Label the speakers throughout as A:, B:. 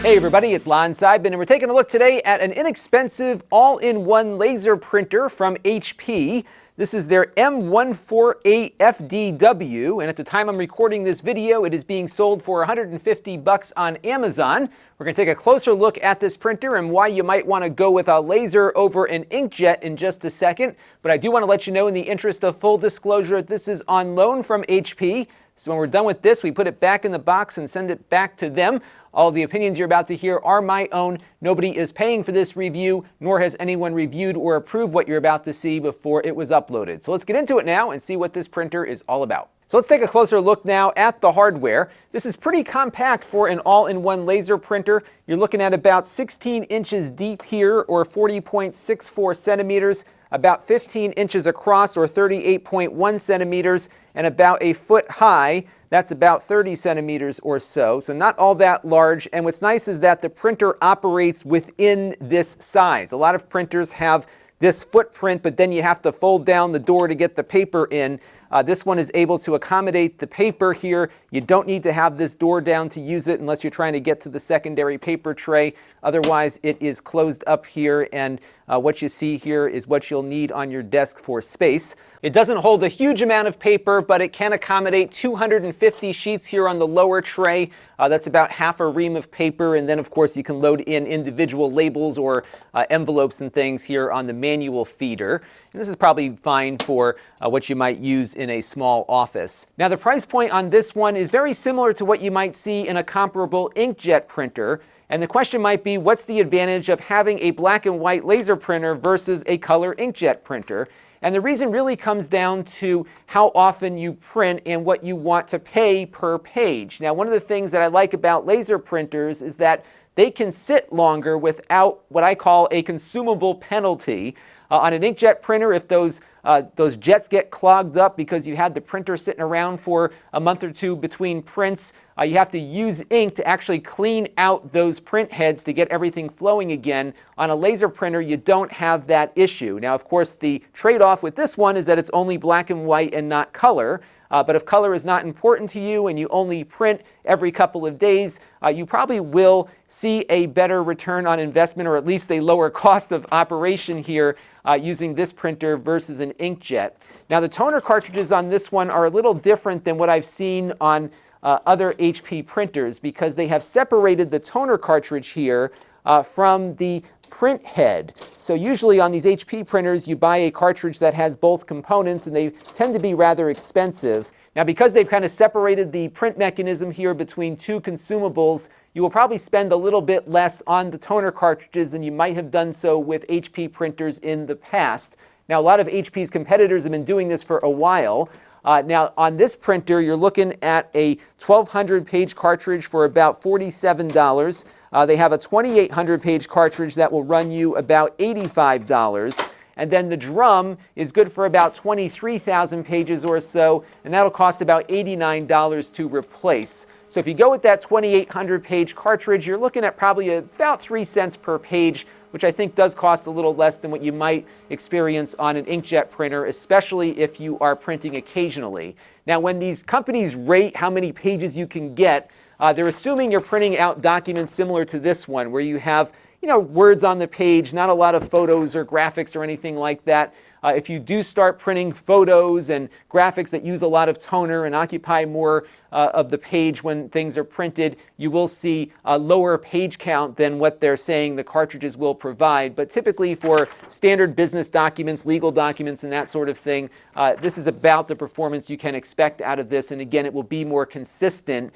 A: Hey everybody, it's Lon.TV, and we're taking a look today at an inexpensive all-in-one laser printer from HP. This is their M148fdw, and at the time I'm recording this video, it is being sold for $150 on Amazon. We're going to take a closer look at this printer and why you might want to go with a laser over an inkjet in just a second. But I do want to let you know, in the interest of full disclosure, this is on loan from HP. So when we're done with this, we put it back in the box and send it back to them. All the opinions you're about to hear are my own. Nobody is paying for this review, nor has anyone reviewed or approved what you're about to see before it was uploaded. So let's get into it now and see what this printer is all about. So let's take a closer look now at the hardware. This is pretty compact for an all-in-one laser printer. You're looking at about 16 inches deep here, or 40.64 centimeters, about 15 inches across, or 38.1 centimeters, and about a foot high. That's about 30 centimeters or so, so not all that large. And what's nice is that the printer operates within this size. A lot of printers have this footprint, but then you have to fold down the door to get the paper in. This one is able to accommodate the paper here. You don't need to have this door down to use it unless you're trying to get to the secondary paper tray. Otherwise, it is closed up here, and what you see here is what you'll need on your desk for space. It doesn't hold a huge amount of paper, but it can accommodate 250 sheets here on the lower tray. That's about half a ream of paper, and then of course you can load in individual labels or envelopes and things here on the manual feeder. And this is probably fine for what you might use in a small office. Now, the price point on this one is very similar to what you might see in a comparable inkjet printer. And the question might be, what's the advantage of having a black and white laser printer versus a color inkjet printer? And the reason really comes down to how often you print and what you want to pay per page. Now, one of the things that I like about laser printers is that they can sit longer without what I call a consumable penalty. On an inkjet printer, if those jets get clogged up because you had the printer sitting around for a month or two between prints, you have to use ink to actually clean out those print heads to get everything flowing again. On a laser printer, you don't have that issue. Now, of course, the trade-off with this one is that it's only black and white and not color. But if color is not important to you and you only print every couple of days, you probably will see a better return on investment, or at least a lower cost of operation here using this printer versus an inkjet. Now, the toner cartridges on this one are a little different than what I've seen on other HP printers, because they have separated the toner cartridge here from the print head. So usually on these HP printers, you buy a cartridge that has both components, and they tend to be rather expensive. Now, because they've kind of separated the print mechanism here between two consumables, you will probably spend a little bit less on the toner cartridges than you might have done so with HP printers in the past. Now, a lot of HP's competitors have been doing this for a while. Now, on this printer, you're looking at a 1,200 page cartridge for about $47. They have a 2,800 page cartridge that will run you about $85. And then the drum is good for about 23,000 pages or so, and that'll cost about $89 to replace. So if you go with that 2,800 page cartridge, you're looking at probably about 3 cents per page, which I think does cost a little less than what you might experience on an inkjet printer, especially if you are printing occasionally. Now, when these companies rate how many pages you can get, they're assuming you're printing out documents similar to this one, where you have, words on the page, not a lot of photos or graphics or anything like that. If you do start printing photos and graphics that use a lot of toner and occupy more of the page when things are printed, you will see a lower page count than what they're saying the cartridges will provide. But typically for standard business documents, legal documents, and that sort of thing, this is about the performance you can expect out of this. And again, it will be more consistent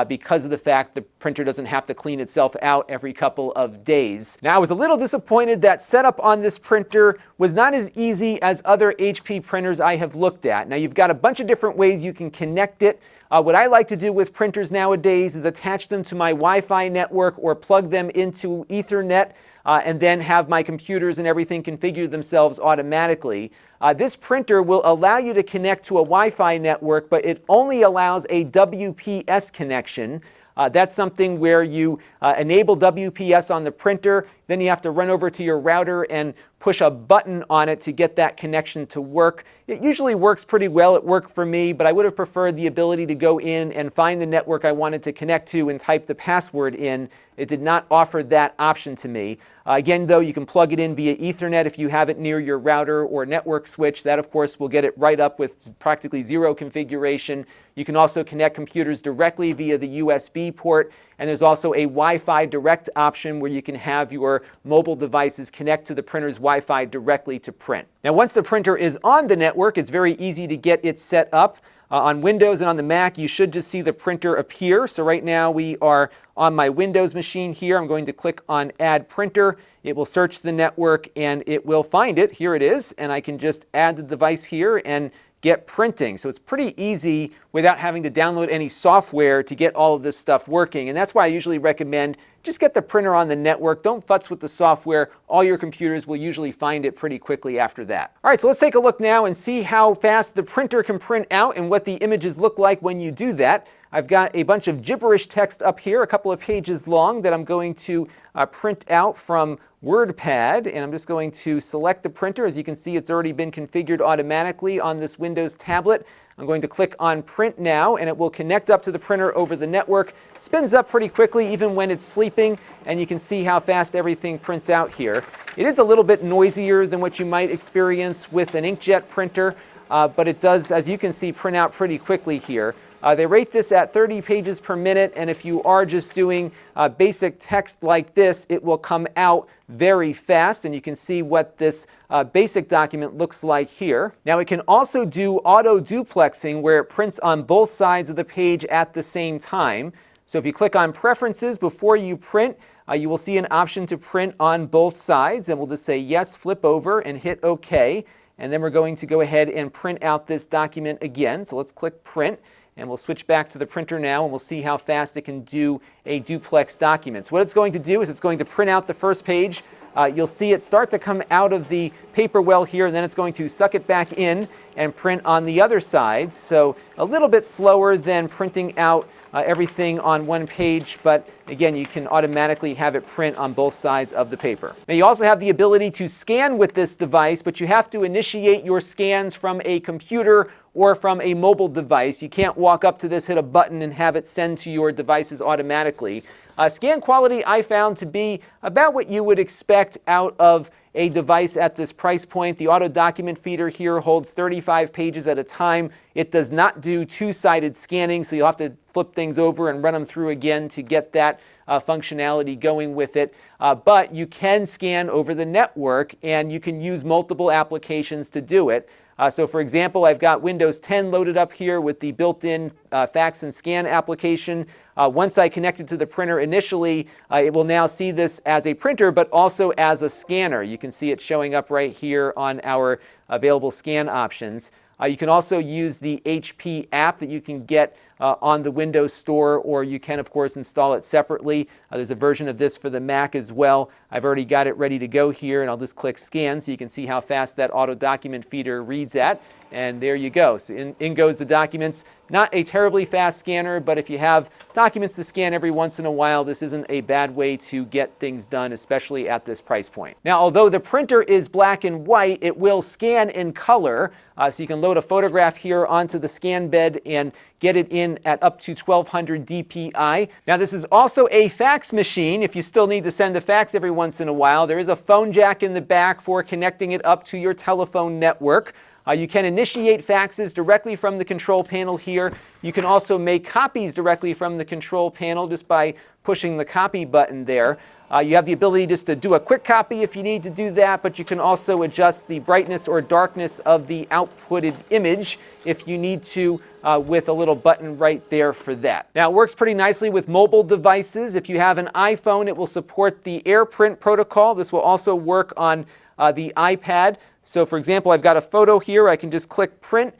A: because of the fact the printer doesn't have to clean itself out every couple of days. Now, I was a little disappointed that setup on this printer was not as easy as other HP printers I have looked at. Now, you've got a bunch of different ways you can connect it. What I like to do with printers nowadays is attach them to my Wi-Fi network or plug them into Ethernet, and then have my computers and everything configure themselves automatically. This printer will allow you to connect to a Wi-Fi network, but it only allows a WPS connection. That's something where you enable WPS on the printer, then you have to run over to your router and push a button on it to get that connection to work. It usually works pretty well. It worked for me, but I would have preferred the ability to go in and find the network I wanted to connect to and type the password in. It did not offer that option to me. Again, though, you can plug it in via Ethernet if you have it near your router or network switch. That, of course, will get it right up with practically zero configuration. You can also connect computers directly via the USB port, and there's also a Wi-Fi direct option where you can have your mobile devices connect to the printer's Wi-Fi directly to print. Now, once the printer is on the network, it's very easy to get it set up. On Windows and on the Mac, you should just see the printer appear. So right now we are on my Windows machine here. I'm going to click on Add Printer. It will search the network and it will find it. Here it is. And I can just add the device here and get printing. So it's pretty easy without having to download any software to get all of this stuff working. And that's why I usually recommend just get the printer on the network. Don't futz with the software. All your computers will usually find it pretty quickly after that. All right, so let's take a look now and see how fast the printer can print out and what the images look like when you do that. I've got a bunch of gibberish text up here, a couple of pages long, that I'm going to print out from WordPad, and I'm just going to select the printer. As you can see, it's already been configured automatically on this Windows tablet. I'm going to click on Print Now, and it will connect up to the printer over the network. It spins up pretty quickly even when it's sleeping, and you can see how fast everything prints out here. It is a little bit noisier than what you might experience with an inkjet printer, but it does, as you can see, print out pretty quickly here. They rate this at 30 pages per minute, and if you are just doing basic text like this, it will come out very fast, and you can see what this basic document looks like here. Now, it can also do auto-duplexing, where it prints on both sides of the page at the same time. So if you click on Preferences before you print, you will see an option to print on both sides, and we'll just say yes, flip over, and hit OK. And then we're going to go ahead and print out this document again. So let's click Print. And we'll switch back to the printer now, and we'll see how fast it can do a duplex document. So what it's going to do is it's going to print out the first page. You'll see it start to come out of the paper well here, and then it's going to suck it back in and print on the other side. So a little bit slower than printing out everything on one page, but again, you can automatically have it print on both sides of the paper. Now, you also have the ability to scan with this device, but you have to initiate your scans from a computer or from a mobile device. You can't walk up to this, hit a button, and have it send to your devices automatically. Scan quality I found to be about what you would expect out of a device at this price point. The auto document feeder here holds 35 pages at a time. It does not do two-sided scanning, so you'll have to flip things over and run them through again to get that functionality going with it. But you can scan over the network, and you can use multiple applications to do it. So for example, I've got Windows 10 loaded up here with the built-in fax and scan application. Once I connect it to the printer initially, it will now see this as a printer, but also as a scanner. You can see it showing up right here on our available scan options. You can also use the HP app that you can get on the Windows Store, or you can, of course, install it separately. There's a version of this for the Mac as well. I've already got it ready to go here, and I'll just click Scan so you can see how fast that auto document feeder reads at. And there you go. So in goes the documents. Not a terribly fast scanner, but if you have documents to scan every once in a while, this isn't a bad way to get things done, especially at this price point. Now, although the printer is black and white, it will scan in color. So you can load a photograph here onto the scan bed and get it in at up to 1200 dpi. Now, this is also a fax machine. If you still need to send a fax every once in a while, there is a phone jack in the back for connecting it up to your telephone network. You can initiate faxes directly from the control panel here. You can also make copies directly from the control panel just by pushing the copy button there. You have the ability just to do a quick copy if you need to do that, but you can also adjust the brightness or darkness of the outputted image if you need to with a little button right there for that. Now, it works pretty nicely with mobile devices. If you have an iPhone, it will support the AirPrint protocol. This will also work on the iPad. So for example, I've got a photo here. I can just click Print.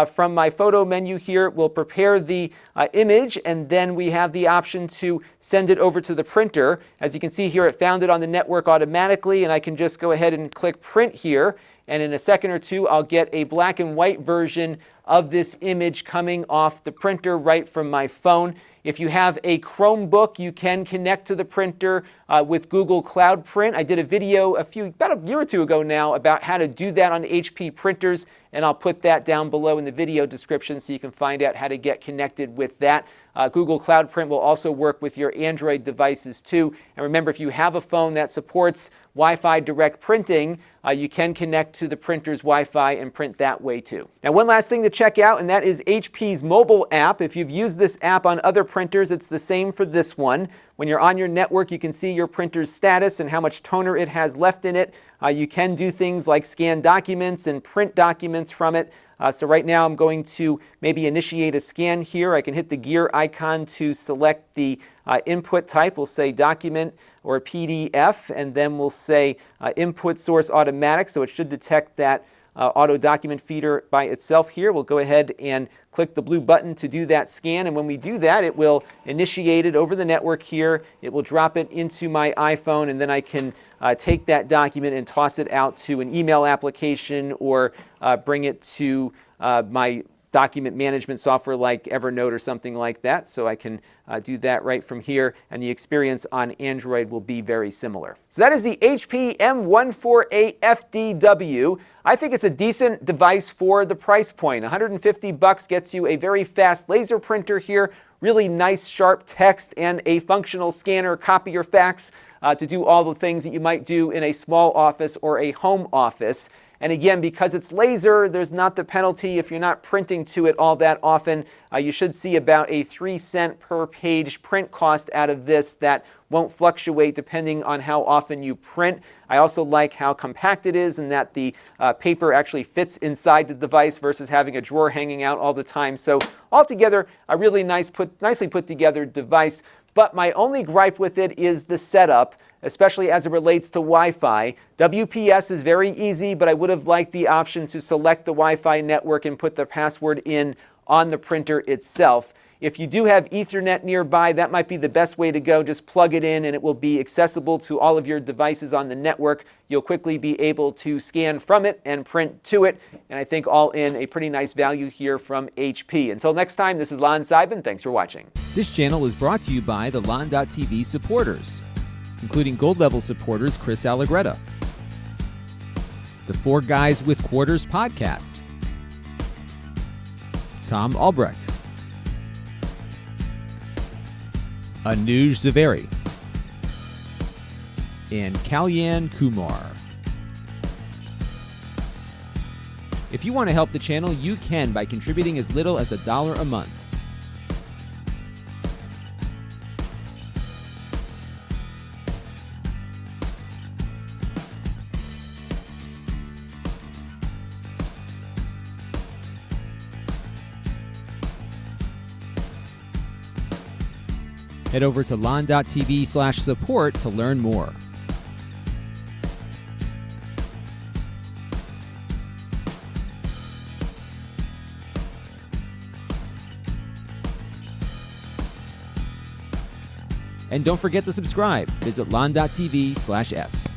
A: From my photo menu here, it will prepare the image, and then we have the option to send it over to the printer. As you can see here, it found it on the network automatically, and I can just go ahead and click Print here, and in a second or two, I'll get a black and white version of this image coming off the printer right from my phone. If you have a Chromebook, you can connect to the printer with Google Cloud Print. I did a video about a year or two ago now about how to do that on HP printers, and I'll put that down below in the video description so you can find out how to get connected with that. Google Cloud Print will also work with your Android devices too. And remember, if you have a phone that supports Wi-Fi direct printing, you can connect to the printer's Wi-Fi and print that way too. Now, one last thing to check out, and that is HP's mobile app. If you've used this app on other printers, it's the same for this one. When you're on your network, you can see your printer's status and how much toner it has left in it. You can do things like scan documents and print documents from it. So right now I'm going to maybe initiate a scan here. I can hit the gear icon to select the input type. We'll say document or PDF, and then we'll say input source automatic, so it should detect that auto document feeder by itself here. We'll go ahead and click the blue button to do that scan, and when we do that, it will initiate it over the network here. It will drop it into my iPhone, and then I can take that document and toss it out to an email application or bring it to my document management software like Evernote or something like that. So I can do that right from here, and the experience on Android will be very similar. So that is the HP M148fdw. I think it's a decent device for the price point. 150 bucks gets you a very fast laser printer here, really nice sharp text, and a functional scanner, copier, fax to do all the things that you might do in a small office or a home office. And again, because it's laser, there's not the penalty if you're not printing to it all that often. You should see about a 3-cent per page print cost out of this that won't fluctuate depending on how often you print. I also like how compact it is and that the paper actually fits inside the device versus having a drawer hanging out all the time. So altogether, a really nicely put together device. But my only gripe with it is the setup, especially as it relates to Wi-Fi. WPS is very easy, but I would have liked the option to select the Wi-Fi network and put the password in on the printer itself. If you do have Ethernet nearby, that might be the best way to go. Just plug it in and it will be accessible to all of your devices on the network. You'll quickly be able to scan from it and print to it. And I think all in a pretty nice value here from HP. Until next time, this is Lon.TV. Thanks for watching.
B: This channel is brought to you by the Lon.TV supporters, including gold level supporters Chris Allegretta, the Four Guys with Quarters podcast, Tom Albrecht, Anuj Zaveri, and Kalyan Kumar. If you want to help the channel, you can by contributing as little as $1 a month. Head over to Lon.TV/support to learn more. And don't forget to subscribe. Visit Lon.TV/s.